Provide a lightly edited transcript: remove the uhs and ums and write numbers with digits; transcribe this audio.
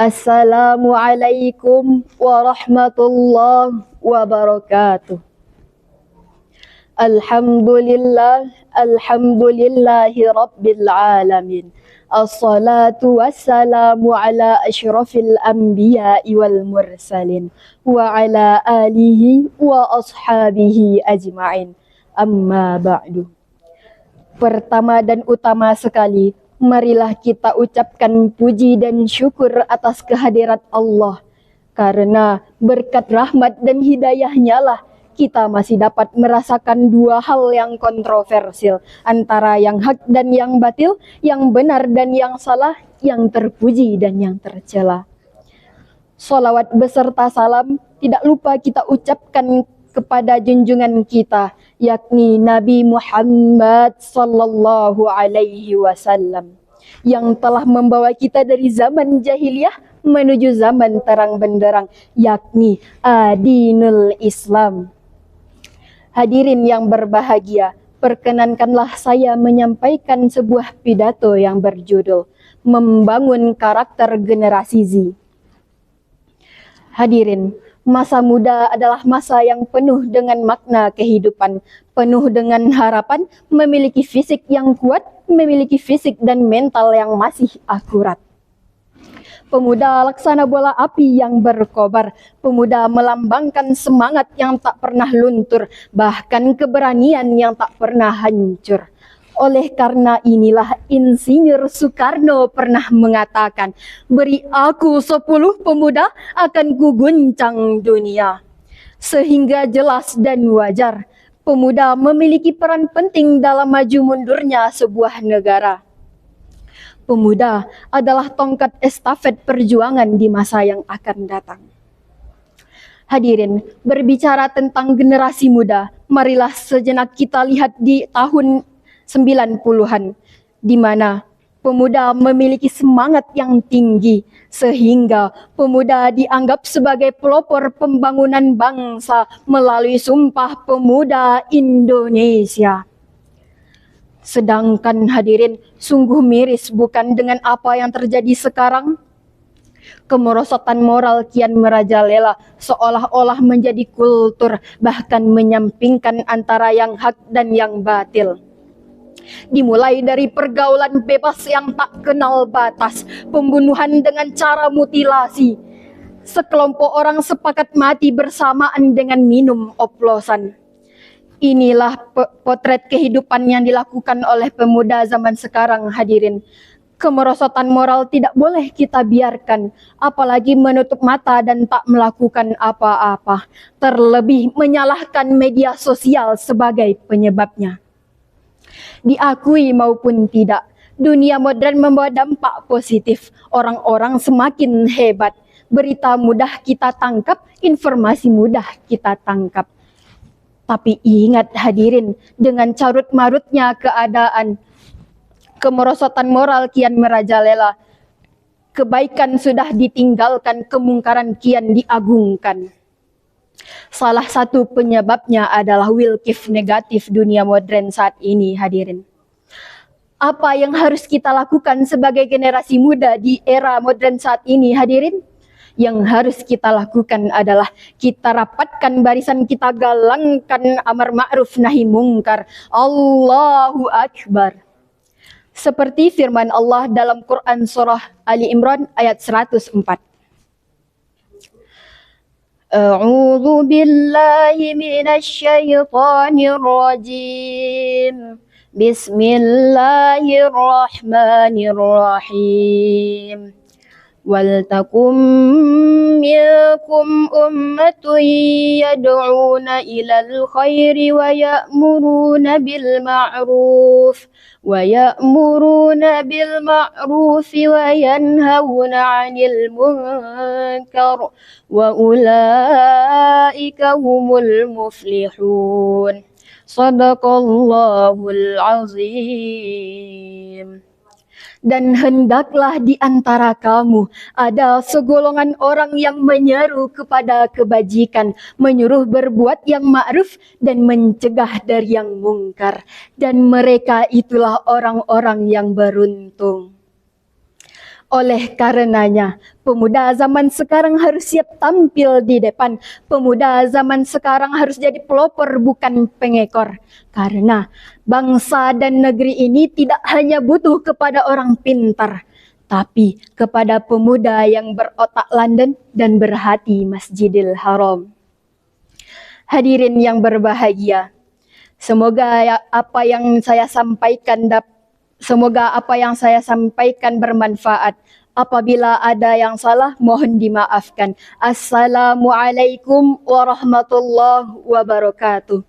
Assalamualaikum warahmatullahi wabarakatuh. Alhamdulillahi rabbil alamin. Assalatu wassalamu ala asyrafil anbiya'i wal mursalin wa ala alihi wa ashabihi ajma'in. Amma ba'du. Pertama dan utama sekali, marilah kita ucapkan puji dan syukur atas kehadirat Allah. Karena berkat rahmat dan hidayahnya lah kita masih dapat merasakan dua hal yang kontroversial, antara yang hak dan yang batil, yang benar dan yang salah, yang terpuji dan yang tercela. Sholawat beserta salam tidak lupa kita ucapkan kepada junjungan kita, yakni Nabi Muhammad sallallahu alaihi wasallam, yang telah membawa kita dari zaman jahiliyah menuju zaman terang benderang, yakni adinul Islam. Hadirin yang berbahagia, perkenankanlah saya menyampaikan sebuah pidato yang berjudul Membangun Karakter Generasi Z. Hadirin, masa muda adalah masa yang penuh dengan makna kehidupan, penuh dengan harapan, memiliki fisik yang kuat, memiliki fisik dan mental yang masih akurat. Pemuda laksana bola api yang berkobar, pemuda melambangkan semangat yang tak pernah luntur, bahkan keberanian yang tak pernah hancur. Oleh karena inilah Insinyur Soekarno pernah mengatakan, beri aku 10 pemuda akan kuguncang dunia. Sehingga jelas dan wajar, pemuda memiliki peran penting dalam maju mundurnya sebuah negara. Pemuda adalah tongkat estafet perjuangan di masa yang akan datang. Hadirin, berbicara tentang generasi muda, marilah sejenak kita lihat di tahun 90-an, di mana pemuda memiliki semangat yang tinggi, sehingga pemuda dianggap sebagai pelopor pembangunan bangsa melalui Sumpah Pemuda Indonesia. Sedangkan hadirin, sungguh miris bukan dengan apa yang terjadi sekarang? Kemerosotan moral kian merajalela, seolah-olah menjadi kultur, bahkan menyampingkan antara yang hak dan yang batil. Dimulai dari pergaulan bebas yang tak kenal batas, pembunuhan dengan cara mutilasi. Sekelompok orang sepakat mati bersamaan dengan minum oplosan. Inilah potret kehidupan yang dilakukan oleh pemuda zaman sekarang, hadirin. Kemerosotan moral tidak boleh kita biarkan, apalagi menutup mata dan tak melakukan apa-apa. Terlebih menyalahkan media sosial sebagai penyebabnya. Diakui maupun tidak, dunia modern membawa dampak positif. Orang-orang semakin hebat. Berita mudah kita tangkap, informasi mudah kita tangkap. Tapi ingat hadirin, dengan carut-marutnya keadaan, kemerosotan moral kian merajalela. Kebaikan sudah ditinggalkan, kemungkaran kian diagungkan. Salah satu penyebabnya adalah will kill negatif dunia modern saat ini, hadirin. Apa yang harus kita lakukan sebagai generasi muda di era modern saat ini, hadirin? Yang harus kita lakukan adalah kita rapatkan barisan, kita galangkan amar ma'ruf nahi mungkar. Allahu Akbar. Seperti firman Allah dalam Quran surah Ali Imran ayat 104. A'udzu billahi minasy syaithanir rajim. Bismillahirrahmanirrahim. Waltakum minkum ummatun yad'una ilal khairi wa ya'muruna bil ma'ruf wa yanhauna 'anil munkar wa ulaika humul muflihun. Shadaqallahul azim. Dan hendaklah di antara kamu ada segolongan orang yang menyeru kepada kebajikan, menyuruh berbuat yang ma'ruf dan mencegah dari yang mungkar. Dan mereka itulah orang-orang yang beruntung. Oleh karenanya, pemuda zaman sekarang harus siap tampil di depan. Pemuda zaman sekarang harus jadi pelopor bukan pengekor. Karena bangsa dan negeri ini tidak hanya butuh kepada orang pintar, tapi kepada pemuda yang berotak London dan berhati Masjidil Haram. Hadirin yang berbahagia, semoga apa yang saya sampaikan bermanfaat. Apabila ada yang salah, mohon dimaafkan. Assalamualaikum warahmatullahi wabarakatuh.